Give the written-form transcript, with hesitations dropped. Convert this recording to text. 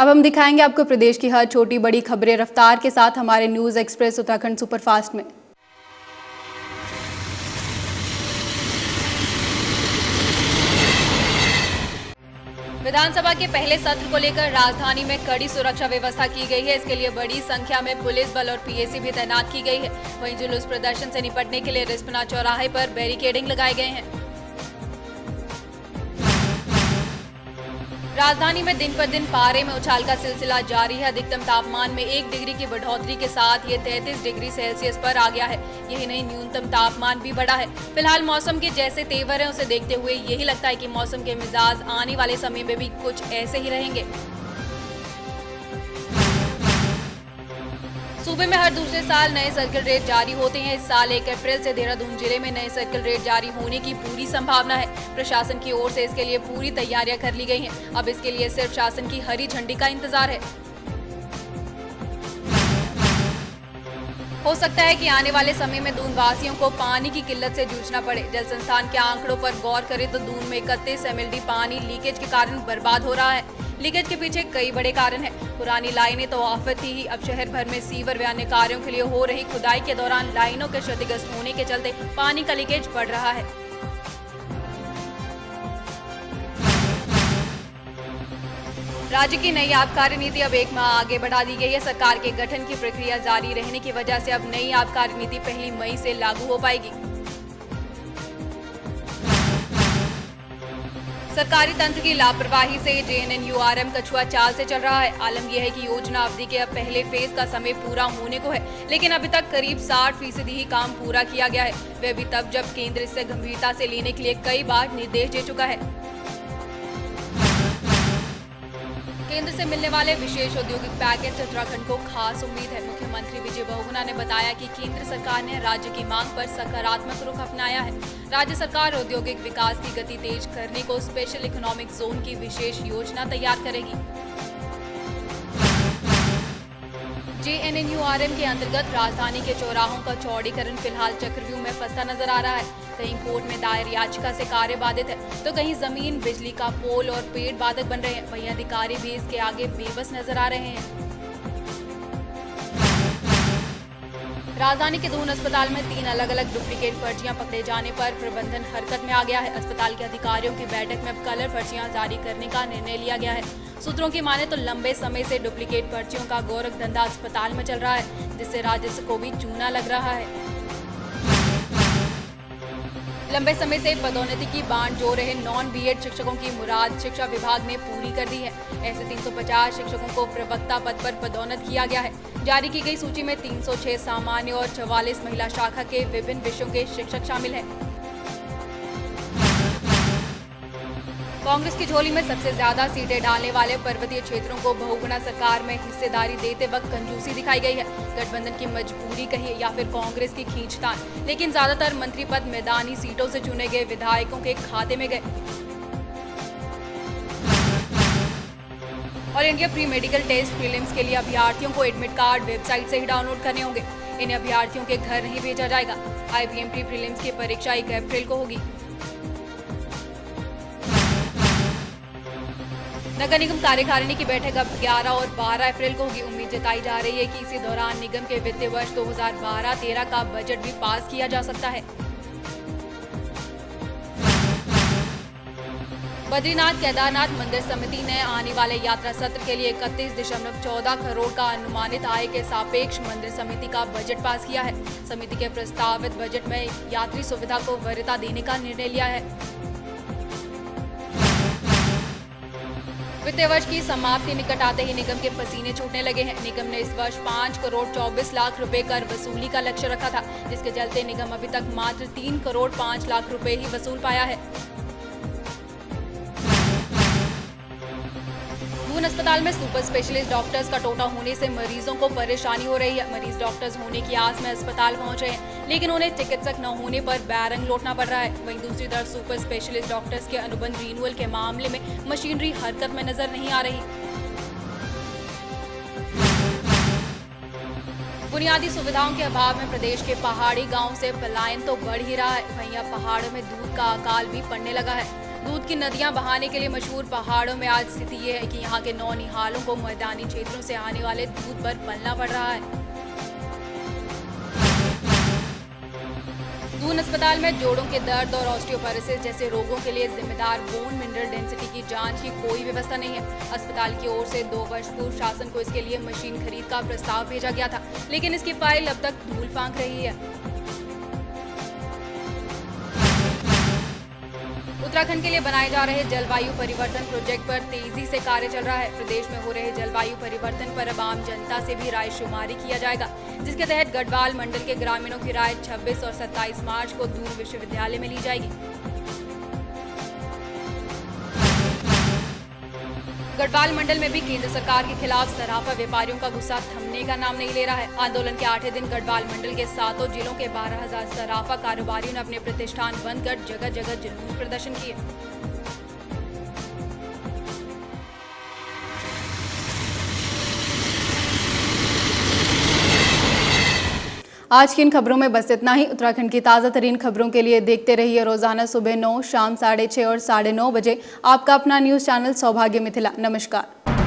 अब हम दिखाएंगे आपको प्रदेश की हर छोटी बड़ी खबरें रफ्तार के साथ हमारे न्यूज़ एक्सप्रेस उत्तराखंड सुपरफास्ट में। विधानसभा के पहले सत्र को लेकर राजधानी में कड़ी सुरक्षा व्यवस्था की गई है। इसके लिए बड़ी संख्या में पुलिस बल और पीएसी भी तैनात की गई है। वहीं जुलूस प्रदर्शन से निपटने के लिए रिस्पना चौराहे पर बैरिकेडिंग लगाए गए हैं। राजधानी में दिन पर दिन पारे में उछाल का सिलसिला जारी है। अधिकतम तापमान में 1 डिग्री की बढ़ोतरी के साथ ये 33 डिग्री सेल्सियस पर आ गया है। यही नहीं, न्यूनतम तापमान भी बढ़ा है। फिलहाल मौसम के जैसे तेवर हैं उसे देखते हुए यही लगता है कि मौसम के मिजाज आने वाले समय में भी कुछ ऐसे ही रहेंगे। सूबे में हर दूसरे साल नए सर्किल रेट जारी होते हैं। इस साल 1 अप्रैल से देहरादून जिले में नए सर्किल रेट जारी होने की पूरी संभावना है। प्रशासन की ओर से इसके लिए पूरी तैयारियां कर ली गई हैं। अब इसके लिए सिर्फ शासन की हरी झंडी का इंतजार है। हो सकता है कि आने वाले समय में दून वासियों को पानी की किल्लत से जूझना पड़े। जल संस्थान के आंकड़ों पर गौर करें तो दून में 31 MLD पानी लीकेज के कारण बर्बाद हो रहा है। लीकेज के पीछे कई बड़े कारण हैं। पुरानी लाइनें तो आफत थी ही, अब शहर भर में सीवर व अन्य कार्यों के लिए हो रही खुदाई के दौरान लाइनों के क्षतिग्रस्त होने के चलते पानी का लीकेज बढ़ रहा है। राज्य की नई आबकारी नीति अब 1 माह आगे बढ़ा दी गई है। सरकार के गठन की प्रक्रिया जारी रहने की वजह से अब नई आबकारी नीति 1 मई से लागू हो पाएगी। सरकारी तंत्र की लापरवाही से JNNURM कछुआ चाल से चल रहा है। आलम यह है कि योजना अवधि के अब पहले फेज का समय पूरा होने को है, लेकिन अभी तक करीब 60% ही काम पूरा किया गया है। वह भी तब जब केंद्र इससे गंभीरता से लेने के लिए कई बार निर्देश दे चुका है। केंद्र से मिलने वाले विशेष औद्योगिक पैकेज से उत्तराखंड को खास उम्मीद है। मुख्यमंत्री विजय बहुगुणा ने बताया कि केंद्र सरकार ने राज्य की मांग पर सकारात्मक रुख अपनाया है। राज्य सरकार औद्योगिक विकास की गति तेज करने को स्पेशल इकोनॉमिक जोन की विशेष योजना तैयार करेगी। JNNURM के अंतर्गत राजधानी के चौराहों का चौड़ीकरण फिलहाल चक्रव्यूह में फंसता नजर आ रहा है। कहीं कोर्ट में दायर याचिका से कार्य बाधित है, तो कहीं जमीन, बिजली का पोल और पेड़ बाधक बन रहे हैं। वहीं अधिकारी भी इसके आगे बेबस नजर आ रहे हैं। राजधानी के दून अस्पताल में 3 अलग-अलग डुप्लीकेट पर्चियां पकड़े जाने पर प्रबंधन हरकत में आ गया है। अस्पताल के अधिकारियों की बैठक में अब कलर पर्चियां जारी करने का निर्णय लिया गया है। सूत्रों की माने तो लंबे समय से डुप्लीकेट पर्चियों का गोरख धंधा अस्पताल में चल रहा है, जिससे राजस्व को भी चूना लग रहा है। लंबे समय से पदोन्नति की बांट जो रहे नॉन BEd शिक्षकों की मुराद शिक्षा विभाग ने पूरी कर दी है। ऐसे 350 शिक्षकों को प्रवक्ता पद पर पदोन्नत किया गया है। जारी की गई सूची में 306 सामान्य और 44 महिला शाखा के विभिन्न विषयों के शिक्षक शामिल हैं। कांग्रेस की झोली में सबसे ज्यादा सीटें डालने वाले पर्वतीय क्षेत्रों को बहुगुणा सरकार में हिस्सेदारी देते वक्त कंजूसी दिखाई गई है। गठबंधन की मजबूरी कहिए या फिर कांग्रेस की खींचतान, लेकिन ज्यादातर मंत्री पद मैदानी सीटों से चुने गए विधायकों के खाते में गए। All India pre medical test prelims के लिए अभ्यर्थियों को एडमिट कार्ड वेबसाइट से ही डाउनलोड करने होंगे। इन अभ्यर्थियों के घर नहीं भेजा जाएगा। IBM प्री प्रीलिम्स की परीक्षा 1 अप्रैल को होगी। नगर निगम कार्यकारिणी की बैठक अब 11 और 12 अप्रैल को होगी। उम्मीद जताई जा रही है कि इसी दौरान निगम के वित्तीय वर्ष 2012-13 का बजट भी पास किया जा सकता है। बद्रीनाथ केदारनाथ मंदिर समिति ने आने वाले यात्रा सत्र के लिए 31.14 करोड़ का अनुमानित आय के सापेक्ष मंदिर समिति का बजट पास किया है। समिति के प्रस्तावित बजट में यात्री सुविधा को वरीयता देने का निर्णय लिया है। वित्तीय वर्ष की समाप्ति निकट आते ही निगम के पसीने छूटने लगे हैं। निगम ने इस वर्ष 5 करोड़ 24 लाख रुपए कर वसूली का लक्ष्य रखा था, जिसके चलते निगम अभी तक मात्र 3 करोड़ 5 लाख रुपए ही वसूल पाया है। दून अस्पताल में सुपर स्पेशलिस्ट डॉक्टर्स का टोटा होने से मरीजों को परेशानी हो रही है। मरीज डॉक्टर्स होने की आस में अस्पताल पहुंच रहे हैं, लेकिन उन्हें चिकित्सक न होने पर बैरंग लौटना पड़ रहा है। वहीं दूसरी तरफ सुपर स्पेशलिस्ट डॉक्टर्स के अनुबंध रिन्यूअल के मामले में मशीनरी हरकत में नजर नहीं आ रही। बुनियादी सुविधाओं के अभाव में प्रदेश के पहाड़ी गांवों से पलायन तो बढ़ ही रहा है। वहीं अब पहाड़ों में दूध का अकाल भी पड़ने लगा है। दूध की नदियां बहाने के लिए मशहूर पहाड़ों में आज स्थिति ये है कि यहाँ के नौनिहालों को मैदानी क्षेत्रों से आने वाले दूध पर पलना पड़ रहा है। दून अस्पताल में जोड़ों के दर्द और ऑस्टियोपोरोसिस जैसे रोगों के लिए जिम्मेदार बोन मिनरल डेंसिटी की जांच की कोई व्यवस्था नहीं है। अस्पताल की ओर से 2 वर्ष पूर्व शासन को इसके लिए मशीन खरीद का प्रस्ताव भेजा गया था, लेकिन इसकी फाइल अब तक धूल फांक रही है। उत्तराखंड के लिए बनाए जा रहे जलवायु परिवर्तन प्रोजेक्ट पर तेजी से कार्य चल रहा है। प्रदेश में हो रहे जलवायु परिवर्तन पर अब आम जनता से भी राय शुमारी किया जाएगा, जिसके तहत गढ़वाल मंडल के ग्रामीणों की राय 26 और 27 मार्च को दून विश्वविद्यालय में ली जाएगी। गढ़वाल मंडल में भी केंद्र सरकार के खिलाफ सराफा व्यापारियों का गुस्सा थमने का नाम नहीं ले रहा है। आंदोलन के 8वें दिन गढ़वाल मंडल के 7 जिलों के 12,000 सराफा कारोबारियों ने अपने प्रतिष्ठान बंद कर जगह जगह जुलूस प्रदर्शन किए। आज की इन खबरों में बस इतना ही। उत्तराखंड की ताज़ा तरीन खबरों के लिए देखते रहिए रोजाना सुबह 9, शाम 6:30 और 9:30 बजे आपका अपना न्यूज़ चैनल सौभाग्य मिथिला। नमस्कार।